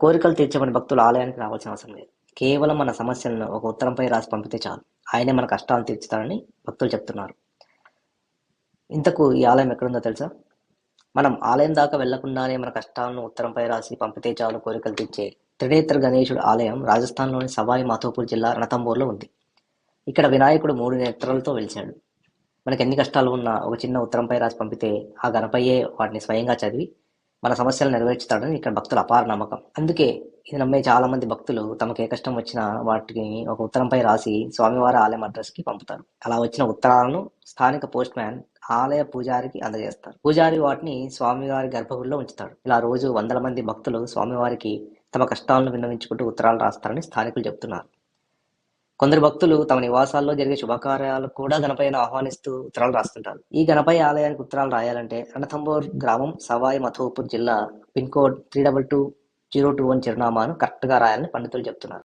కోరికలు తీర్చమని భక్తులు ఆలయానికి రావాల్సిన అవసరం లేదు. కేవలం మన సమస్యలను ఒక ఉత్తరంపై రాసి పంపితే చాలు. ఆయనే మన కష్టాలను తీర్చుతారని భక్తులు చెప్తున్నారు. ఇంతకు ఈ ఆలయం ఎక్కడుందో తెలుసా? మనం ఆలయం దాకా వెళ్లకుండానే మన కష్టాలను ఉత్తరంపై రాసి పంపితే చాలు కోరికలు తీర్చే త్రినేత్ర గణేశుడు ఆలయం రాజస్థాన్లోని సవాయి మాధోపూర్ జిల్లా రణతంబోర్లో ఉంది. ఇక్కడ వినాయకుడు 3 నేత్రాలతో వెలిశాడు. మనకు ఎన్ని కష్టాలు ఉన్నా ఒక చిన్న ఉత్తరంపై రాసి పంపితే ఆ గణపయ్యే వాటిని స్వయంగా చదివి మన సమస్యలు నెరవేర్చుతాడని ఇక్కడ భక్తుల అపార నమ్మకం. అందుకే ఇది నమ్మే చాలా మంది భక్తులు తమకు ఏ కష్టం వచ్చినా వాటిని ఒక ఉత్తరంపై రాసి స్వామివారి ఆలయం అడ్రస్కి పంపుతారు. అలా వచ్చిన ఉత్తరాలను స్థానిక పోస్ట్ మ్యాన్ ఆలయ పూజారికి అందజేస్తారు. పూజారి వాటిని స్వామివారి గర్భగుడిలో ఉంచుతాడు. ఇలా రోజు వందల మంది భక్తులు స్వామివారికి తమ కష్టాలను విన్నవించుకుంటూ ఉత్తరాలు రాస్తారని స్థానికులు చెబుతున్నారు. కొందరు భక్తులు తమ నివాసాల్లో జరిగే శుభకార్యాలకు కూడా గణపయ్యను ఆహ్వానిస్తూ ఉత్తరాలు రాస్తుంటారు. ఈ గణపయ్య ఆలయానికి ఉత్తరాలు రాయాలంటే రణథంబోర్ గ్రామం, సవాయి మాధోపూర్ జిల్లా, పిన్ కోడ్ 322021 చిరునామాను కరెక్ట్గా రాయాలని పండితులు చెప్తున్నారు.